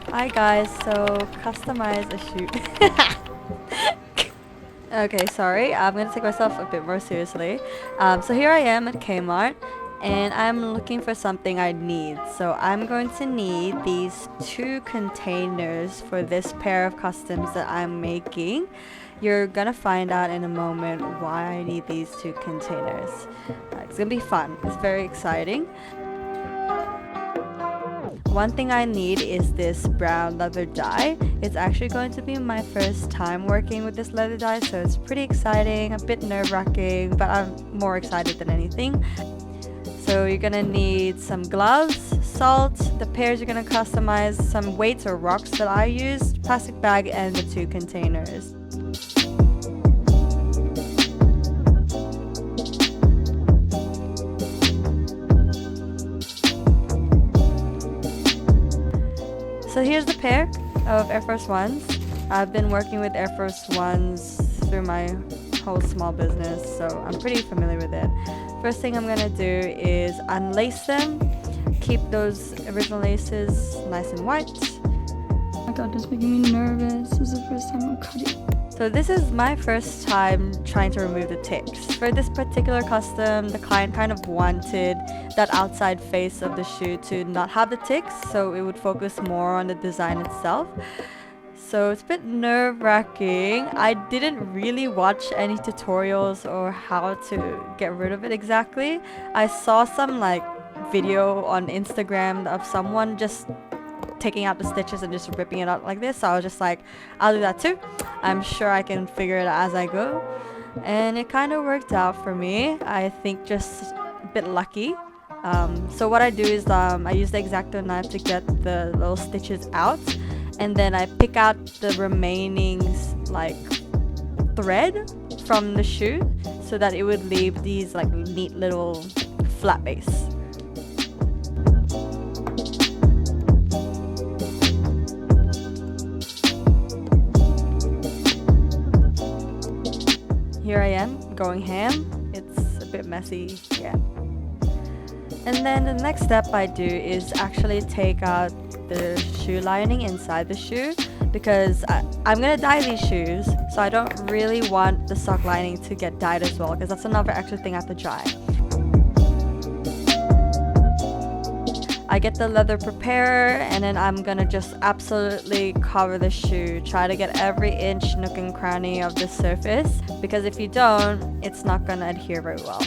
Hi guys, so customize a shoe. Okay, sorry, I'm gonna take myself a bit more seriously. So here I am at Kmart and I'm looking for something I need. So I'm going to need these 2 containers for this pair of customs that I'm making. You're gonna find out in a moment why I need these 2 containers. It's gonna be fun, it's very exciting. One thing I need is this brown leather dye. It's actually going to be my first time working with this leather dye, so it's pretty exciting, a bit nerve-wracking, but I'm more excited than anything. So you're gonna need some gloves, salt, the pairs you're gonna customize, some weights or rocks that I used, plastic bag, and the 2 containers. So here's the pair of Air Force Ones. I've been working with Air Force Ones through my whole small business, so I'm pretty familiar with it. First thing I'm gonna do is unlace them, keep those original laces nice and white. Oh my god, that's making me nervous. This is the first time I'm cutting. So this is my first time trying to remove the ticks. For this particular custom, the client kind of wanted that outside face of the shoe to not have the ticks, so it would focus more on the design itself. So it's a bit nerve-wracking. I didn't really watch any tutorials or how to get rid of it exactly. I saw some like video on Instagram of someone just taking out the stitches and just ripping it out like this, so I was just like, I'll do that too. I'm sure I can figure it out as I go, and it kind of worked out for me. I think just a bit lucky. So what I do is I use the X-Acto knife to get the little stitches out, and then I pick out the remaining like thread from the shoe so that it would leave these like neat little flat base. Here I am, going ham. It's a bit messy, yeah. And then the next step I do is actually take out the shoe lining inside the shoe, because I'm gonna dye these shoes, so I don't really want the sock lining to get dyed as well, because that's another extra thing I have to dry. I get the leather preparer, and then I'm gonna just absolutely cover the shoe. Try to get every inch, nook and cranny of the surface, because if you don't, it's not gonna adhere very well.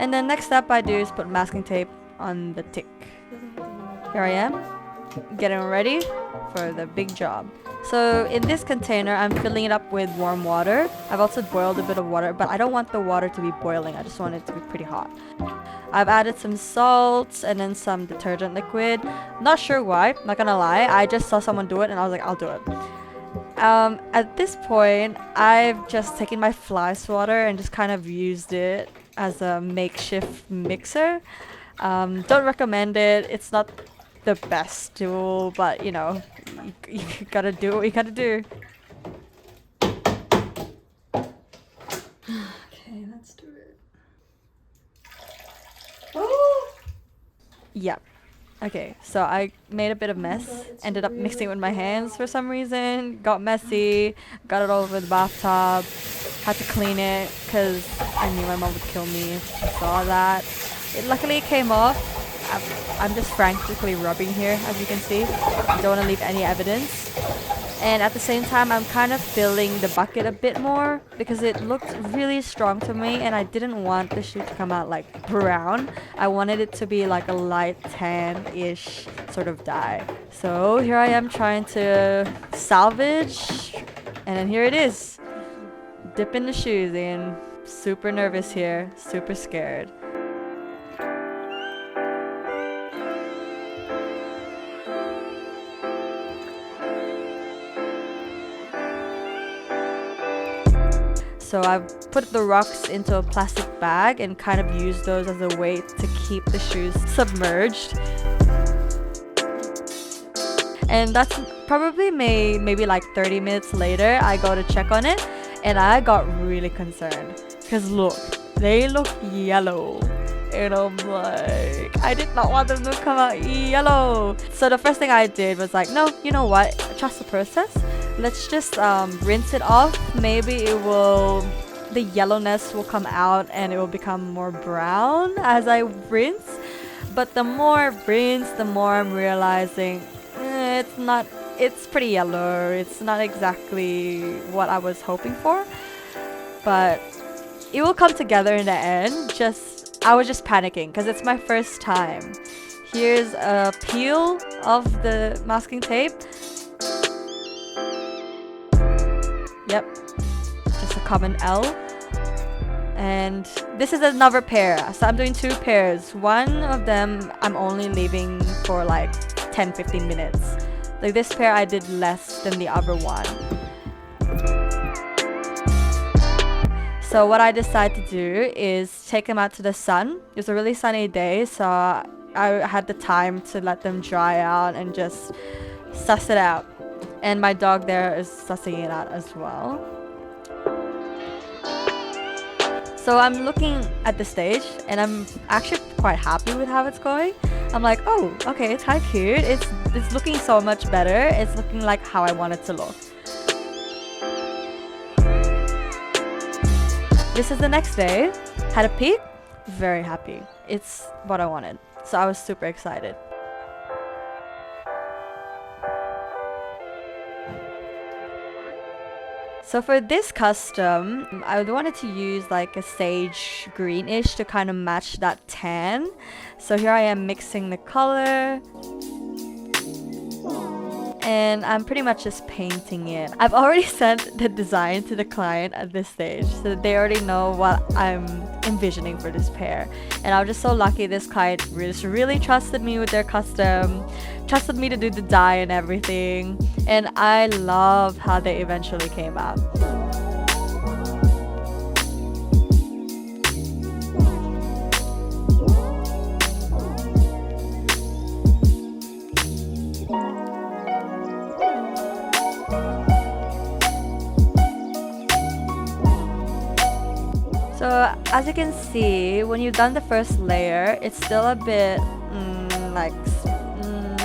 And then next step I do is put masking tape on the tick. Here I am, getting ready for the big job. So in this container, I'm filling it up with warm water. I've also boiled a bit of water, but I don't want the water to be boiling. I just want it to be pretty hot. I've added some salt and then some detergent liquid. Not sure why, not gonna lie. I just saw someone do it and I was like, I'll do it. At this point, I've just taken my fly swatter and just kind of used it as a makeshift mixer. Don't recommend it. It's not the best tool, but you know, you gotta do what you gotta do. Okay, let's do it. Oh! Yeah. Okay, so I made a bit of mess. Ended up mixing it with my hands for some reason. Got messy. Got it all over the bathtub. Had to clean it because I knew my mom would kill me if she saw that. Luckily it came off. I'm just frantically rubbing here, as you can see. I don't want to leave any evidence. And at the same time, I'm kind of filling the bucket a bit more because it looked really strong to me, and I didn't want the shoe to come out like brown. I wanted it to be like a light tan-ish sort of dye. So here I am trying to salvage, and then here it is. Dipping the shoes in. Super nervous here, super scared. So I've put the rocks into a plastic bag and kind of used those as a weight to keep the shoes submerged. And that's probably maybe like 30 minutes later, I go to check on it and I got really concerned. Because look, they look yellow. and I'm like, I did not want them to come out yellow. So the first thing I did was like, no, you know what, trust the process. Let's just rinse it off. Maybe the yellowness will come out and it will become more brown as I rinse. But the more I rinse, the more I'm realizing it's pretty yellow. It's not exactly what I was hoping for, but it will come together in the end. I was just panicking because it's my first time. Here's a peel of the masking tape. Yep, just a common L. And this is another pair, so I'm doing 2 pairs. One of them I'm only leaving for like 10-15 minutes. Like this pair I did less than the other one. So what I decided to do is take them out to the sun. It was a really sunny day, so I had the time to let them dry out and just suss it out. And my dog there is sussing it out as well. So I'm looking at the stage and I'm actually quite happy with how it's going. I'm like, oh, okay, it's kind of cute. It's looking so much better. It's looking like how I want it to look. This is the next day. Had a peek. Very happy. It's what I wanted. So I was super excited. So for this custom, I wanted to use like a sage greenish to kind of match that tan. So here I am mixing the color. And I'm pretty much just painting it. I've already sent the design to the client at this stage, so they already know what I'm envisioning for this pair. And I'm just so lucky this client really trusted me with their custom, trusted me to do the dye and everything. And I love how they eventually came out. So as you can see, when you've done the first layer, it's still a bit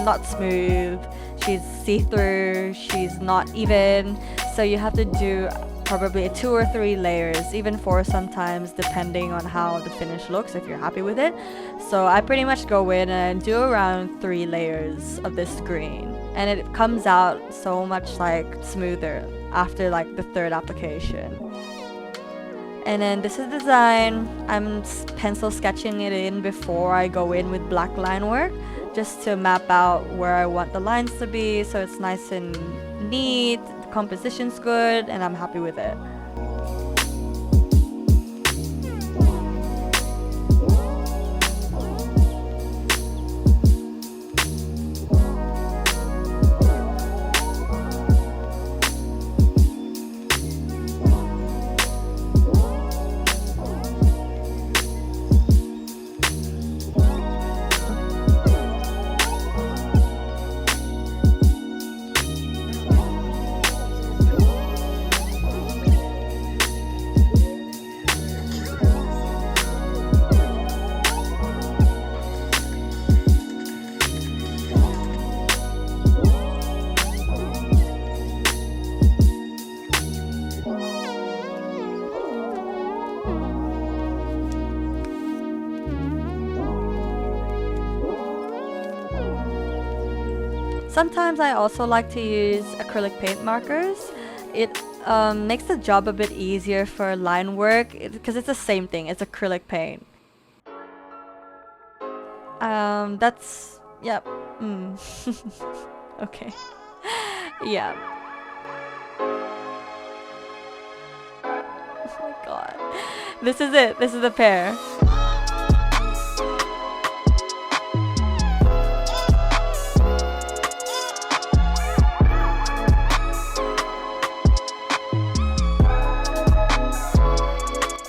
not smooth. She's see-through, she's not even. So you have to do probably 2 or 3 layers, even 4 sometimes, depending on how the finish looks, if you're happy with it. So I pretty much go in and do around 3 layers of this green. And it comes out so much like smoother after like the 3rd application. And then this is the design. I'm pencil sketching it in before I go in with black line work, just to map out where I want the lines to be, so it's nice and neat, the composition's good, and I'm happy with it. Sometimes I also like to use acrylic paint markers. It makes the job a bit easier for line work because it's the same thing, it's acrylic paint. Yep. Okay. Yeah. Oh my god. This is it. This is the pair.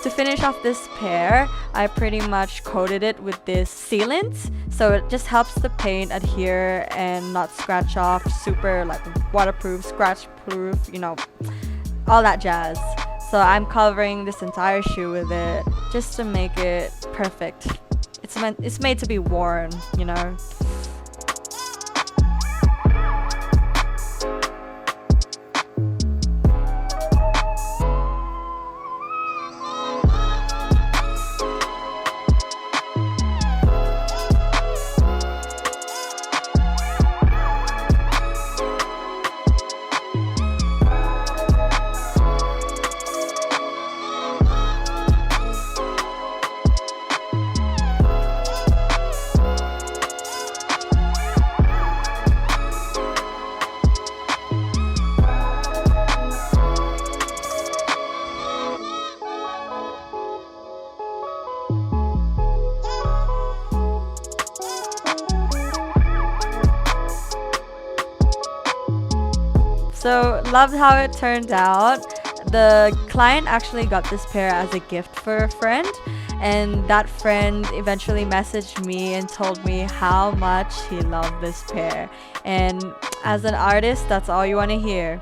To finish off this pair, I pretty much coated it with this sealant, so it just helps the paint adhere and not scratch off, super like waterproof, scratch proof, you know, all that jazz. So I'm covering this entire shoe with it just to make it perfect. it's made to be worn, you know. So, loved how it turned out. The client actually got this pair as a gift for a friend, and that friend eventually messaged me and told me how much he loved this pair. And as an artist, that's all you want to hear.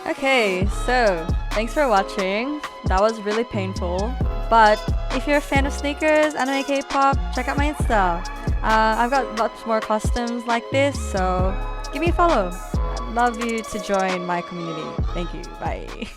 Okay, so thanks for watching. That was really painful. But if you're a fan of sneakers, anime, K-pop, check out my Insta. I've got lots more customs like this, so give me a follow. I'd love you to join my community. Thank you. Bye.